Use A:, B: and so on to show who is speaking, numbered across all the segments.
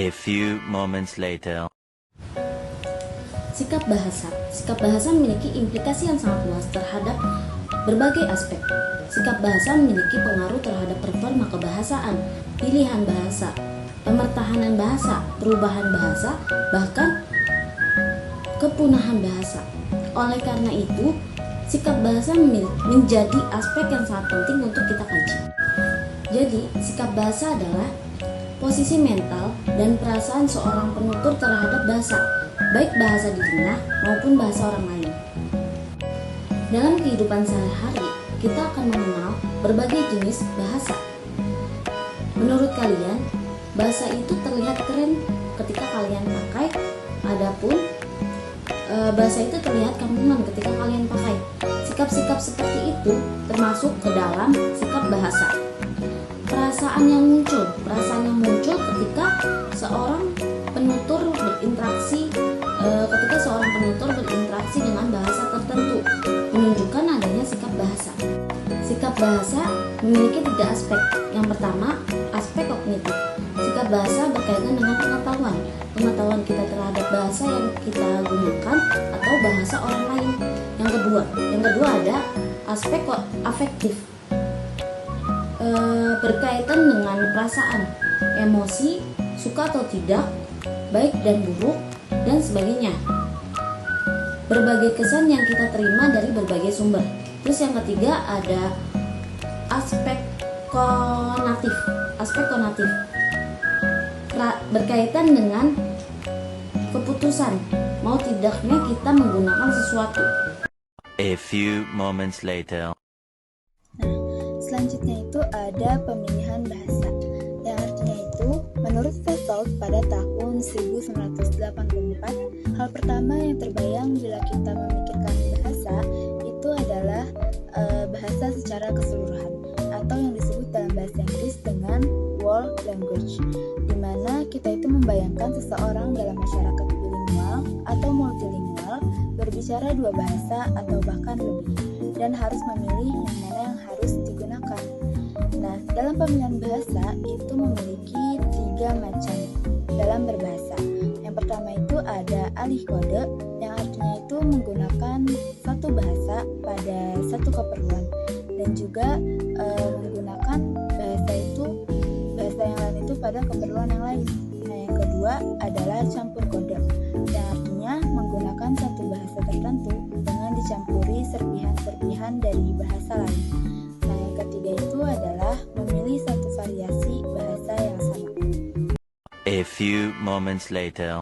A: A few moments later.
B: Sikap bahasa. Sikap bahasa memiliki implikasi yang sangat luas terhadap berbagai aspek. Sikap bahasa memiliki pengaruh terhadap performa kebahasaan, pilihan bahasa, pemertahanan bahasa, perubahan bahasa, bahkan kepunahan bahasa. Oleh karena itu, sikap bahasa menjadi aspek yang sangat penting untuk kita kaji. Jadi, sikap bahasa adalah posisi mental dan perasaan seorang penutur terhadap bahasa, baik bahasa dirinya maupun bahasa orang lain. Dalam kehidupan sehari-hari, kita akan mengenal berbagai jenis bahasa. Menurut kalian, bahasa itu terlihat keren ketika kalian pakai, adapun bahasa itu terlihat kampungan ketika kalian pakai. Sikap-sikap seperti itu termasuk ke dalam sikap bahasa. Perasaan yang muncul ketika seorang penutur berinteraksi dengan bahasa tertentu menunjukkan adanya sikap bahasa. Sikap bahasa memiliki 3 aspek. Yang pertama, aspek kognitif. Sikap bahasa berkaitan dengan pengetahuan kita terhadap bahasa yang kita gunakan atau bahasa orang lain. Yang kedua ada aspek afektif. Berkaitan dengan perasaan, emosi, suka atau tidak, baik dan buruk, dan sebagainya. Berbagai kesan yang kita terima dari berbagai sumber. Terus yang ketiga ada aspek konatif. Berkaitan dengan keputusan, mau tidaknya kita menggunakan sesuatu.
A: A few moments later.
C: Selanjutnya itu ada pemilihan bahasa, yang artinya itu menurut Fetzold pada tahun 1984, hal pertama yang terbayang bila kita memikirkan bahasa itu adalah bahasa secara keseluruhan, atau yang disebut dalam bahasa Inggris dengan world language, di mana kita itu membayangkan seseorang dalam masyarakat bilingual atau multilingual berbicara 2 bahasa atau bahkan lebih, dan harus memilih yang mana yang harus digunakan. Nah, dalam pemilihan bahasa itu memiliki 3 macam dalam berbahasa. Yang pertama itu ada alih kode, yang artinya itu menggunakan satu bahasa pada satu keperluan, dan juga menggunakan bahasa yang lain itu pada keperluan yang lain. Nah, yang kedua adalah campur kode, yang artinya menggunakan satu bahasa tertentu dengan dicampuri serpihan-serpihan dari bahasa lain. Nah, yang ketiga itu adalah memilih satu variasi bahasa yang sama.
A: A few moments later.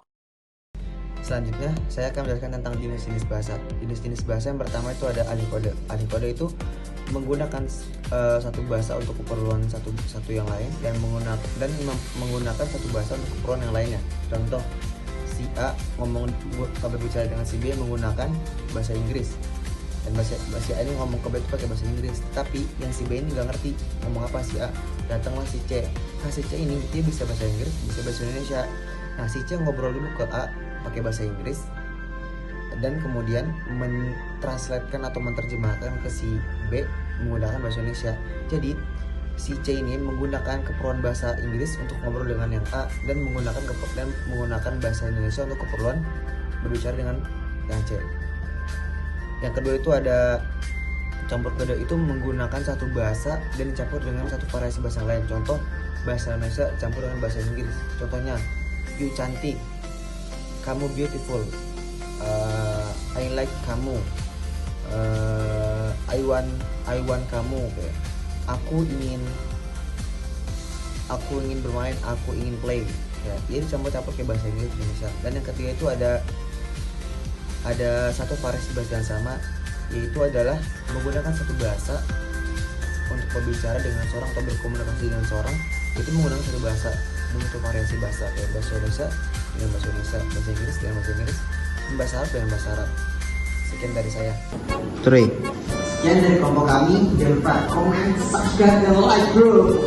D: Selanjutnya, saya akan menjelaskan tentang jenis-jenis bahasa. Jenis-jenis bahasa yang pertama itu ada alih kode. Alih kode itu menggunakan satu bahasa untuk keperluan satu yang lain dan menggunakan satu bahasa untuk keperluan yang lainnya. Contoh, si A berbicara dengan si B menggunakan bahasa Inggris, dan si A ini ngomong ke B itu pakai bahasa Inggris, tapi yang si B ini nggak ngerti ngomong apa si A. Datanglah si C. Nah, si C ini dia bisa bahasa Inggris, bisa bahasa Indonesia. Nah, si C ngobrol dulu ke A pakai bahasa Inggris, dan kemudian mentranslatekan atau menerjemahkan ke si B menggunakan bahasa Indonesia. Jadi si C ini menggunakan keperluan bahasa Inggris untuk ngobrol dengan yang A, dan menggunakan bahasa Indonesia untuk keperluan berbicara dengan yang C. Yang kedua itu ada campur kode, itu menggunakan satu bahasa dan dicampur dengan satu variasi bahasa lain. Contoh, bahasa Indonesia campur dengan bahasa Inggris. Contohnya, you cantik, kamu beautiful, I like kamu, I want kamu, kayak aku ingin bermain, aku ingin play. Ya, jadi campur-campur kayak bahasa Inggris Indonesia. Dan yang ketiga itu ada satu variasi bahasa yang sama, yaitu adalah menggunakan satu bahasa untuk berbicara dengan seorang atau berkomunikasi dengan seorang, itu menggunakan satu bahasa dengan satu variasi bahasa, kayak bahasa Indonesia dengan bahasa Indonesia, bahasa Inggris dengan bahasa Inggris, bahasa Arab dengan bahasa Arab. Sekian dari saya.
E: Sekian dari kelompok kami. Jangan lupa komen, subscribe, dan like bro.